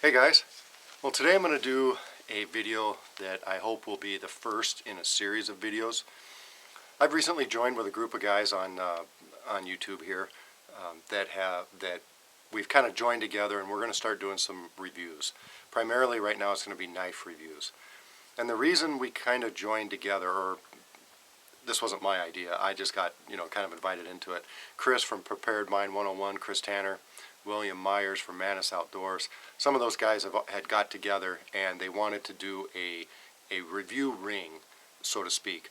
Hey guys, well today I'm going to do a video that I hope will be the first in a series of videos. I've recently joined with a group of guys on YouTube here that we've kind of joined together, and we're going to start doing some reviews. Primarily right now it's going to be knife reviews. And the reason we kind of joined together, or this wasn't my idea, I just got kind of invited into it. Chris from Prepared Mind 101, Chris Tanner, William Myers from Mantis Outdoors. Some of those guys had got together and they wanted to do a review ring, so to speak,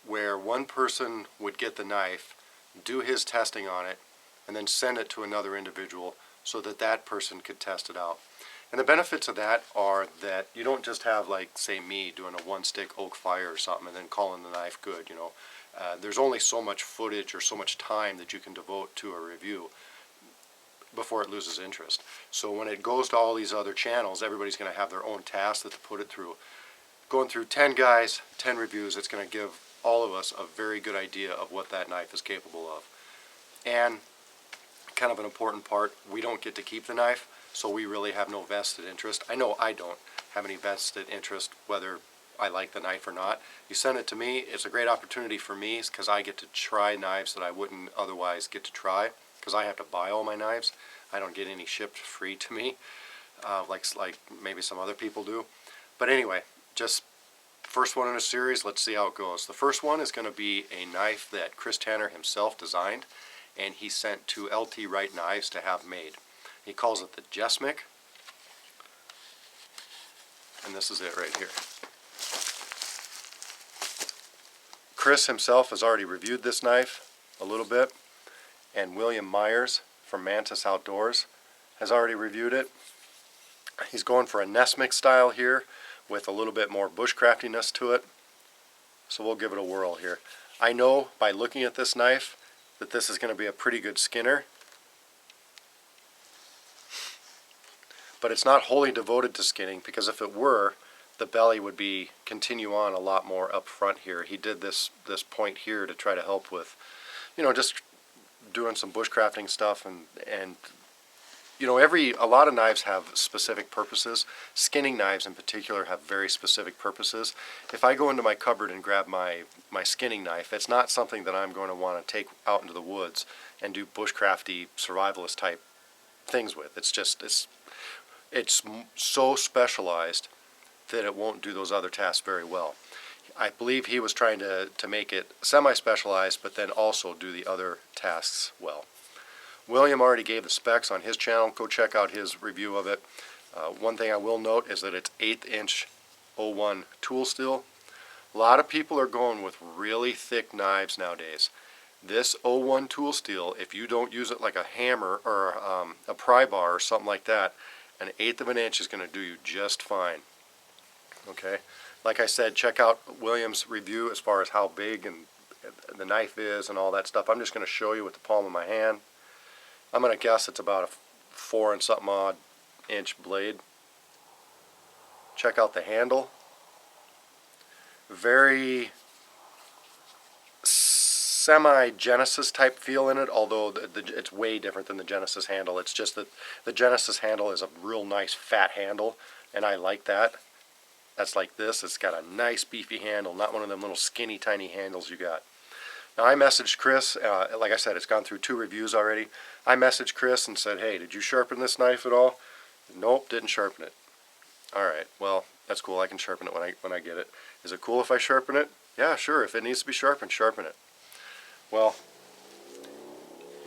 where one person would get the knife, do his testing on it, and then send it to another individual so that that person could test it out. And the benefits of that are that you don't just have, like, say me doing a one-stick oak fire or something and then calling the knife good, There's only so much footage or so much time that you can devote to a review before it loses interest. So when it goes to all these other channels, everybody's going to have their own task that to put it through. Going through 10 guys, 10 reviews, it's going to give all of us a very good idea of what that knife is capable of. And kind of an important part, we don't get to keep the knife, so we really have no vested interest. I know I don't have any vested interest whether I like the knife or not. You send it to me, it's a great opportunity for me because I get to try knives that I wouldn't otherwise get to try, because I have to buy all my knives. I don't get any shipped free to me, like maybe some other people do. But anyway, just first one in a series, let's see how it goes. The first one is going to be a knife that Chris Tanner himself designed, and he sent to LT Wright Knives to have made. He calls it the Jessmuk, and this is it right here. Chris himself has already reviewed this knife a little bit, and William Myers from Mantis Outdoors has already reviewed it. He's going for a Jessmuk style here with a little bit more bushcraftiness to it. So we'll give it a whirl here. I know by looking at this knife that this is going to be a pretty good skinner. But it's not wholly devoted to skinning, because if it were, the belly would be continue on a lot more up front here. He did this point here to try to help with, just doing some bushcrafting stuff, and a lot of knives have specific purposes. Skinning knives in particular have very specific purposes. If I go into my cupboard and grab my skinning knife, it's not something that I'm going to want to take out into the woods and do bushcrafty survivalist type things with. It's so specialized that it won't do those other tasks very well. I believe he was trying to make it semi-specialized, but then also do the other tasks well. William already gave the specs on his channel. Go check out his review of it. One thing I will note is that it's 1/8 inch 01 tool steel. A lot of people are going with really thick knives nowadays. This 01 tool steel, if you don't use it like a hammer or a pry bar or something like that, 1/8 of an inch is going to do you just fine. Okay? Like I said, check out William's review as far as how big and the knife is and all that stuff. I'm just going to show you with the palm of my hand. I'm going to guess it's about a 4 and something odd inch blade. Check out the handle. Very semi-Genesis type feel in it, although it's way different than the Genesis handle. It's just that the Genesis handle is a real nice fat handle, and I like that. That's like this. It's got a nice beefy handle, not one of them little skinny tiny handles you got. Now I messaged Chris, like I said, it's gone through 2 reviews already. I messaged Chris and said, hey, did you sharpen this knife at all? Nope, didn't sharpen it. Alright, well, that's cool. I can sharpen it when I get it. Is it cool if I sharpen it? Yeah, sure. If it needs to be sharpened, sharpen it. Well,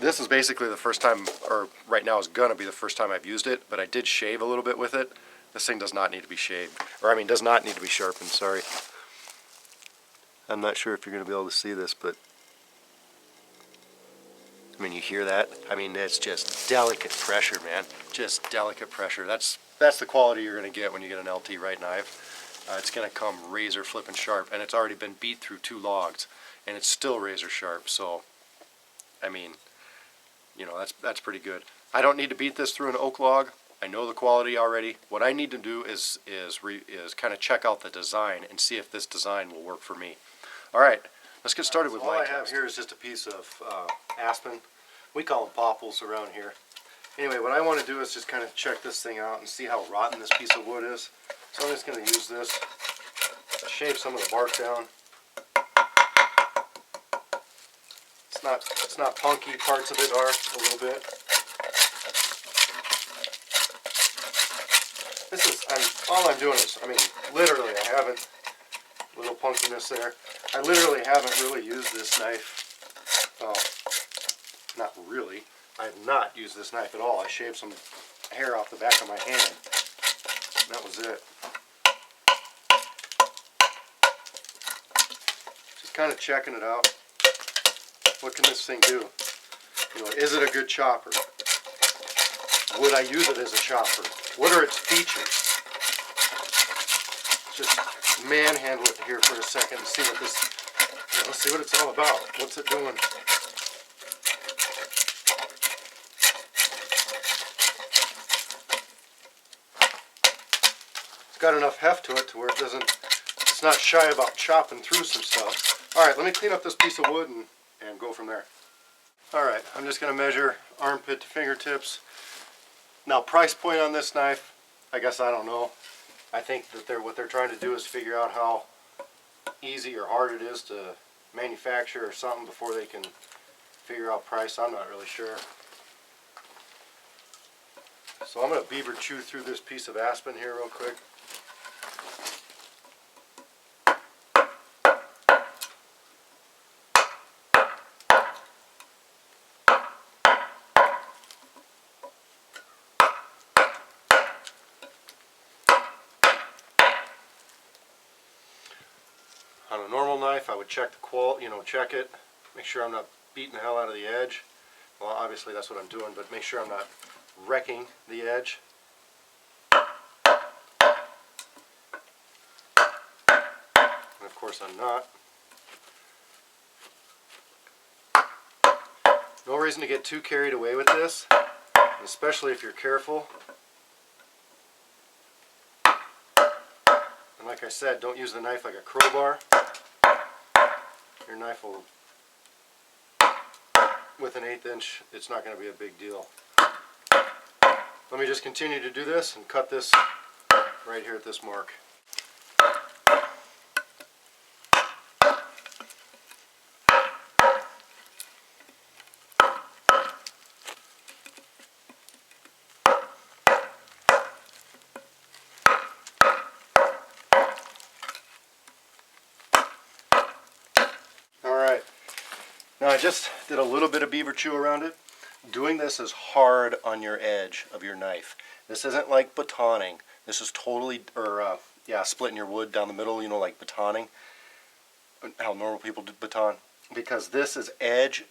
this is basically the first time, or right now is going to be the first time I've used it, but I did shave a little bit with it. This thing does not need to be shaved, or does not need to be sharpened, sorry. I'm not sure if you're going to be able to see this, but you hear that? It's just delicate pressure, man. Just delicate pressure. That's the quality you're going to get when you get an LT Wright knife. It's going to come razor flipping sharp, and it's already been beat through 2 logs, and it's still razor sharp. So, that's pretty good. I don't need to beat this through an oak log. I know the quality already. What I need to do is kind of check out the design and see if this design will work for me. All right, let's get started with my test. All I have here is just a piece of aspen. We call them popples around here. Anyway, what I want to do is just kind of check this thing out and see how rotten this piece of wood is. So I'm just going to use this to shave some of the bark down. It's not punky. Parts of it are a little bit. All I'm doing is, I mean, literally, I haven't, little punkiness there. I literally haven't really used this knife. Oh, not really. I have not used this knife at all. I shaved some hair off the back of my hand. And that was it. Just kind of checking it out. What can this thing do? You know, is it a good chopper? Would I use it as a chopper? What are its features? Just manhandle it here for a second and see what this, you know, see what it's all about. What's it doing? It's got enough heft to it to where it's not shy about chopping through some stuff. Alright, let me clean up this piece of wood and go from there. Alright, I'm just going to measure armpit to fingertips. Now, price point on this knife, I guess I don't know. I think that what they're trying to do is figure out how easy or hard it is to manufacture or something before they can figure out price. I'm not really sure. So I'm going to beaver chew through this piece of aspen here real quick. On a normal knife, I would check the check it, make sure I'm not beating the hell out of the edge. Well, obviously that's what I'm doing, but make sure I'm not wrecking the edge. And of course I'm not. No reason to get too carried away with this, especially if you're careful. And like I said, don't use the knife like a crowbar. Your knife will, with an 1/8 inch, it's not going to be a big deal. Let me just continue to do this and cut this right here at this mark. Now I just did a little bit of beaver chew around it. Doing this is hard on your edge of your knife. This isn't like batoning. This is totally, splitting your wood down the middle, you know, like batoning. How normal people do baton. Because this is edge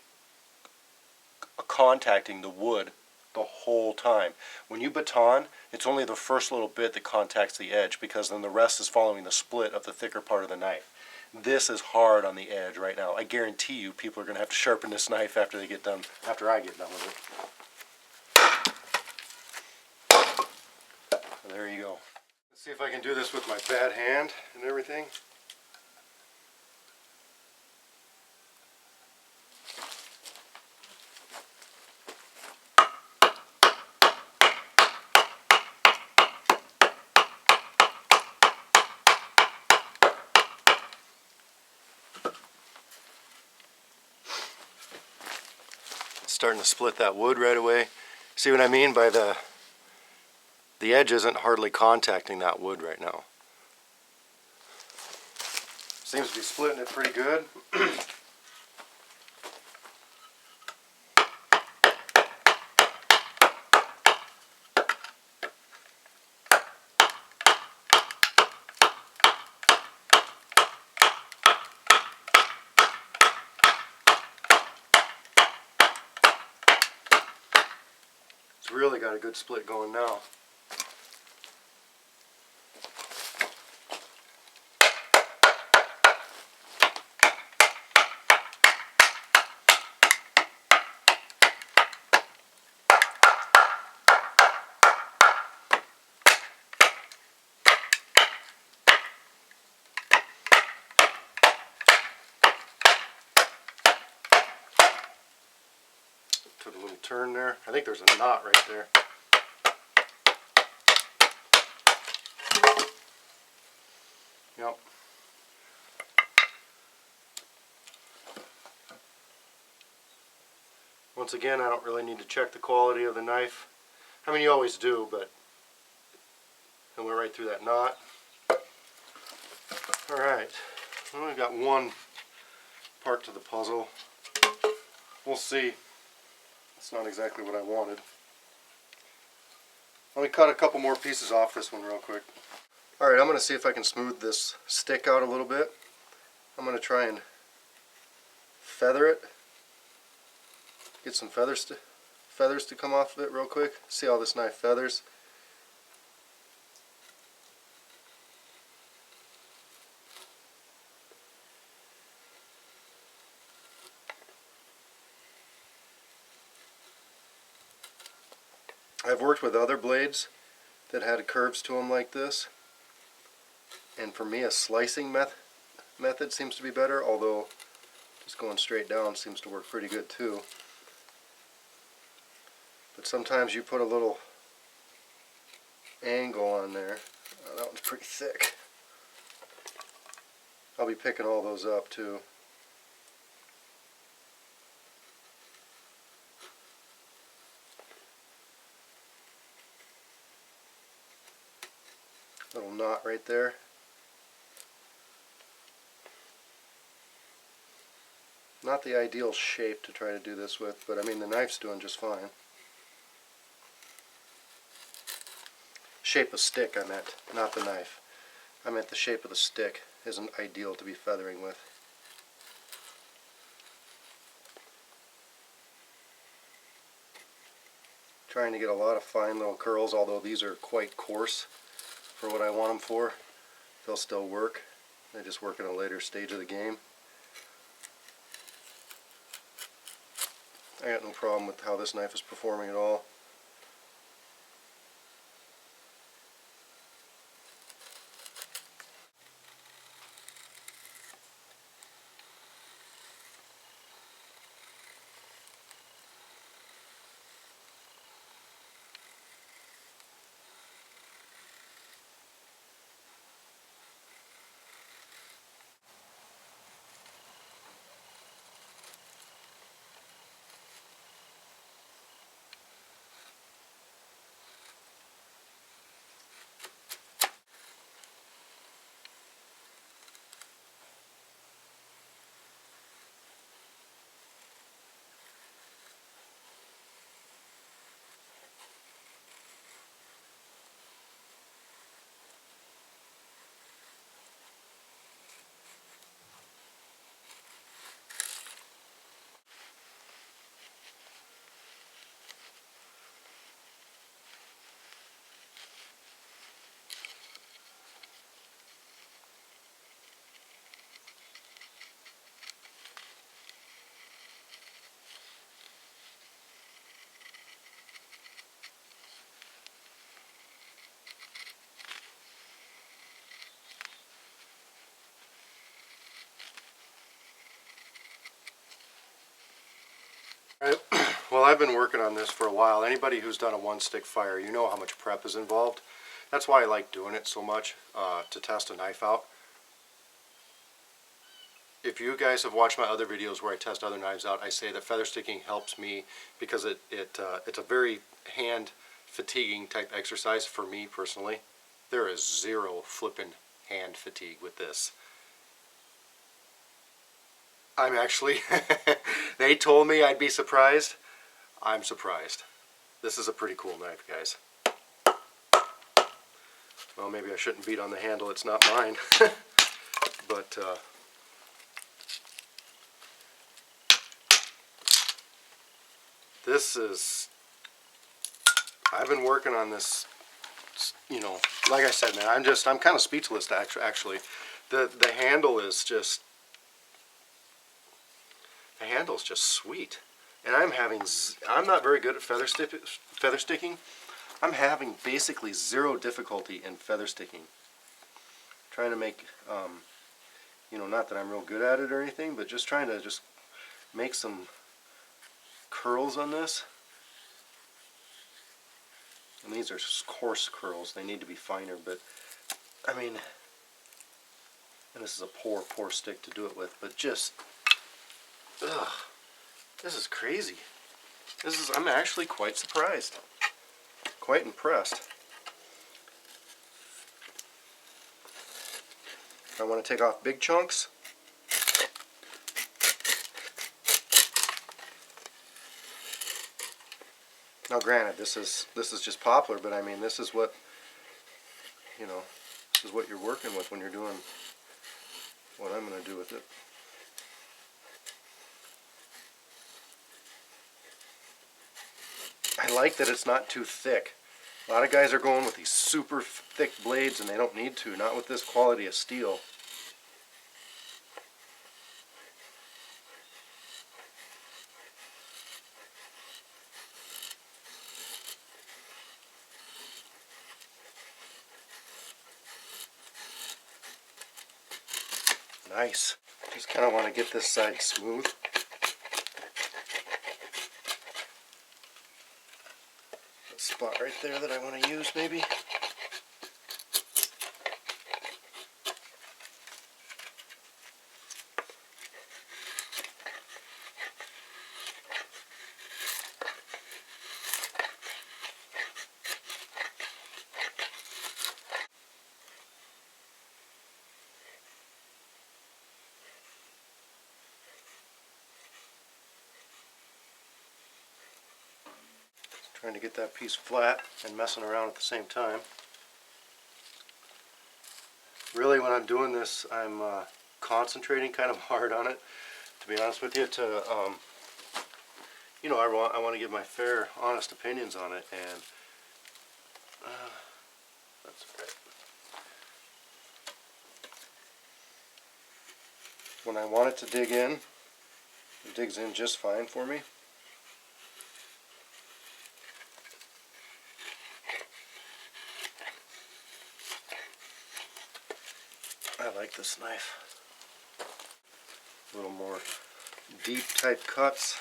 contacting the wood the whole time. When you baton, it's only the first little bit that contacts the edge, because then the rest is following the split of the thicker part of the knife. This is hard on the edge right now. I guarantee you people are going to have to sharpen this knife after I get done with it. So there you go. Let's see if I can do this with my bad hand and everything. Starting to split that wood right away. See what I mean by the edge isn't hardly contacting that wood right now. Seems to be splitting it pretty good. It's really got a good split going now. to the little turn there. I think there's a knot right there. Yep. Once again, I don't really need to check the quality of the knife. I mean, you always do, but I went right through that knot. Alright, well, we've got one part to the puzzle. We'll see. It's not exactly what I wanted. Let me cut a couple more pieces off this one real quick. Alright, I'm going to see if I can smooth this stick out a little bit. I'm going to try and feather it. Get some feathers to come off of it real quick. See how this knife feathers. I've worked with other blades that had curves to them like this, and for me a slicing method seems to be better, although just going straight down seems to work pretty good too. But sometimes you put a little angle on there. Oh, that one's pretty thick. I'll be picking all those up too. Little knot right there. Not the ideal shape to try to do this with, but I mean the knife's doing just fine. Shape of stick I meant, not the knife. I meant the shape of the stick isn't ideal to be feathering with. Trying to get a lot of fine little curls, although these are quite coarse for what I want them for. They'll still work. They just work in a later stage of the game. I got no problem with how this knife is performing at all. Alright, well, I've been working on this for a while. Anybody who's done a one-stick fire, you know how much prep is involved. That's why I like doing it so much, to test a knife out. If you guys have watched my other videos where I test other knives out, I say that feather sticking helps me because it's a very hand fatiguing type exercise for me personally. There is zero flipping hand fatigue with this. I'm actually, they told me I'd be surprised. I'm surprised. This is a pretty cool knife, guys. Well, maybe I shouldn't beat on the handle, it's not mine. But, this is, I've been working on this, you know, like I said, man, I'm kind of speechless actually. The handle is just, the handle's just sweet. And I'm not very good at feather sticking. I'm having basically zero difficulty in feather sticking. Trying to make, you know, not that I'm real good at it or anything, but just trying to make some curls on this. And these are coarse curls. They need to be finer, but I mean, and this is a poor stick to do it with, but just, ugh, this is crazy. I'm actually quite surprised. Quite impressed. I want to take off big chunks. Now granted, this is just poplar, but I mean, this is what, you know, this is what you're working with when you're doing what I'm going to do with it. I like that it's not too thick. A lot of guys are going with these super thick blades and they don't need to, not with this quality of steel. Nice. Just kind of want to get this side smooth. A spot right there that I want to use maybe. Trying to get that piece flat and messing around at the same time. Really, when I'm doing this, I'm concentrating kind of hard on it, to be honest with you, to you know, I want to give my fair, honest opinions on it, and that's all right. When I want it to dig in, it digs in just fine for me. I like this knife. A little more deep type cuts.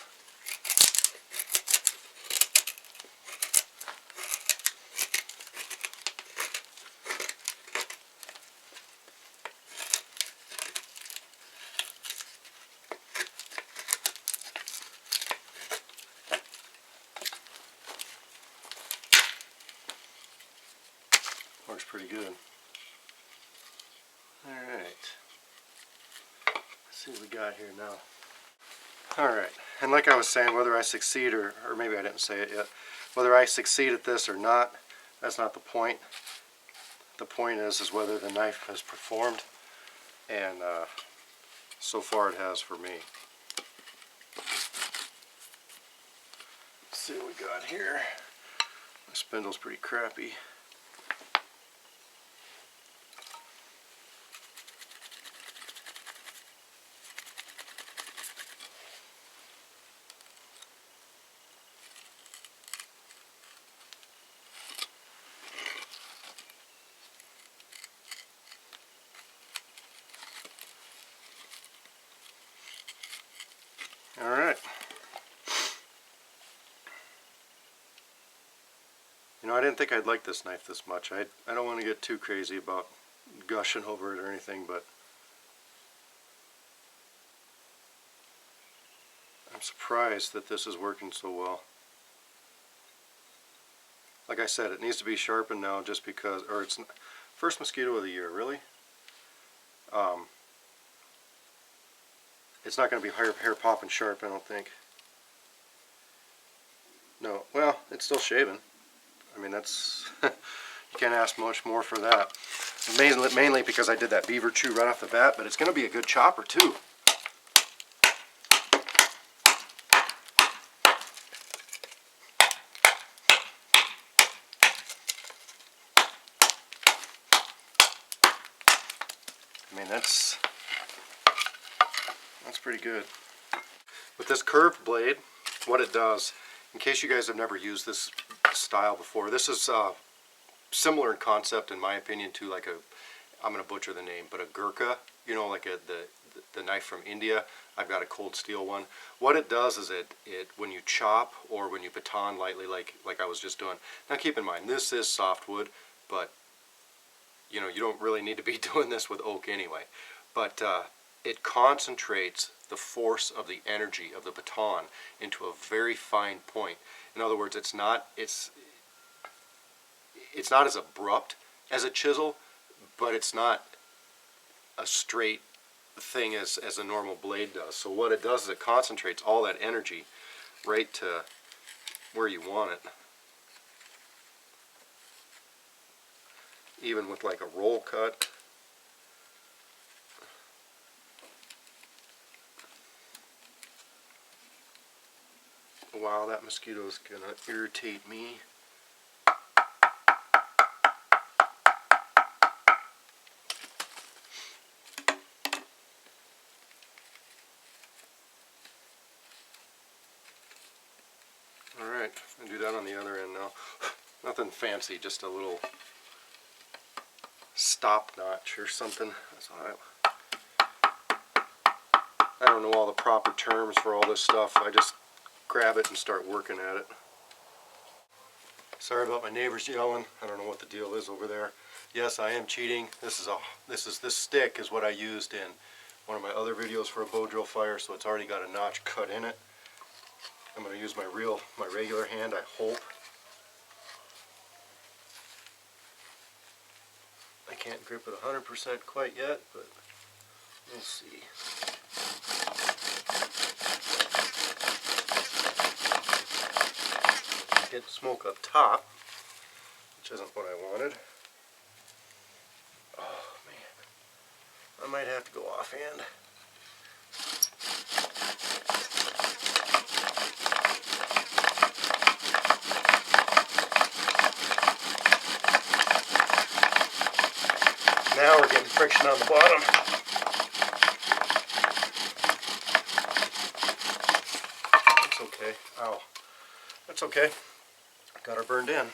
Works pretty good. Alright, let's see what we got here now. Alright, and like I was saying, whether I succeed or maybe I didn't say it yet, whether I succeed at this or not, that's not the point. The point is whether the knife has performed, and so far it has for me. Let's see what we got here. My spindle's pretty crappy. Alright. You know, I didn't think I'd like this knife this much. I don't want to get too crazy about gushing over it or anything, but I'm surprised that this is working so well. Like I said, it needs to be sharpened now just because, or it's first mosquito of the year, really. It's not going to be hair popping sharp, I don't think. No, well, it's still shaving. I mean, that's, you can't ask much more for that. Mainly because I did that beaver chew right off the bat, but it's going to be a good chopper too. I mean, that's pretty good. With this curved blade, what it does, in case you guys have never used this style before, this is similar in concept, in my opinion, to like a, I'm going to butcher the name, but a Gurkha, you know, like the the knife from India. I've got a cold steel one. What it does is it when you chop or when you baton lightly, like I was just doing. Now keep in mind, this is softwood, but you know, you don't really need to be doing this with oak anyway. But it concentrates the force of the energy of the baton into a very fine point. In other words, it's not as abrupt as a chisel, but it's not a straight thing as a normal blade does. So what it does is it concentrates all that energy right to where you want it. Even with like a roll cut. Wow, that mosquito's gonna irritate me. Alright, I'll do that on the other end now. Nothing fancy, just a little stop notch or something. That's all I don't know all the proper terms for all this stuff. I just grab it and start working at it. Sorry about my neighbors yelling. I don't know what the deal is over there. Yes, I am cheating. This stick is what I used in one of my other videos for a bow drill fire, so it's already got a notch cut in it. I'm going to use my regular hand, I hope. I can't grip it 100% quite yet, but we'll see. Get smoke up top, which isn't what I wanted. Oh man, I might have to go offhand. Now we're getting friction on the bottom. That's okay. Ow. That's okay. Got her burned in.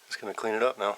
Just going to clean it up now.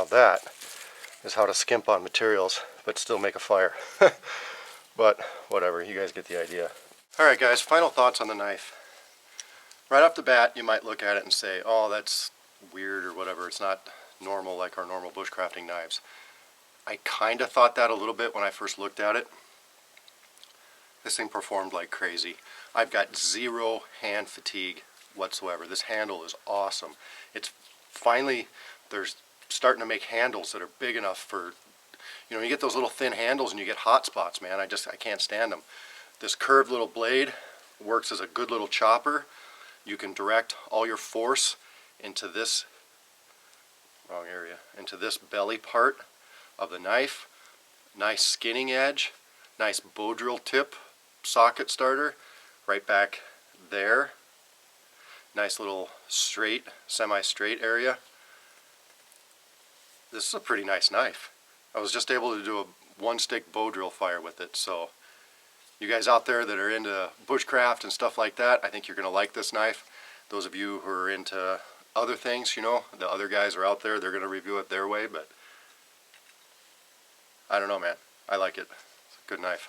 Now that is how to skimp on materials, but still make a fire. But whatever, you guys get the idea. Alright guys, final thoughts on the knife. Right off the bat, you might look at it and say, oh, that's weird or whatever. It's not normal like our normal bushcrafting knives. I kind of thought that a little bit when I first looked at it. This thing performed like crazy. I've got zero hand fatigue whatsoever. This handle is awesome. It's finally, there's starting to make handles that are big enough for, you know, you get those little thin handles and you get hot spots, man. I can't stand them. This curved little blade works as a good little chopper. You can direct all your force into this, wrong area, into this belly part of the knife. Nice skinning edge, nice bow drill tip, socket starter, right back there. Nice little straight, semi-straight area. This is a pretty nice knife. I was just able to do a one-stick bow drill fire with it, so you guys out there that are into bushcraft and stuff like that, I think you're going to like this knife. Those of you who are into other things, you know, the other guys are out there, they're going to review it their way, but I don't know, man. I like it. It's a good knife.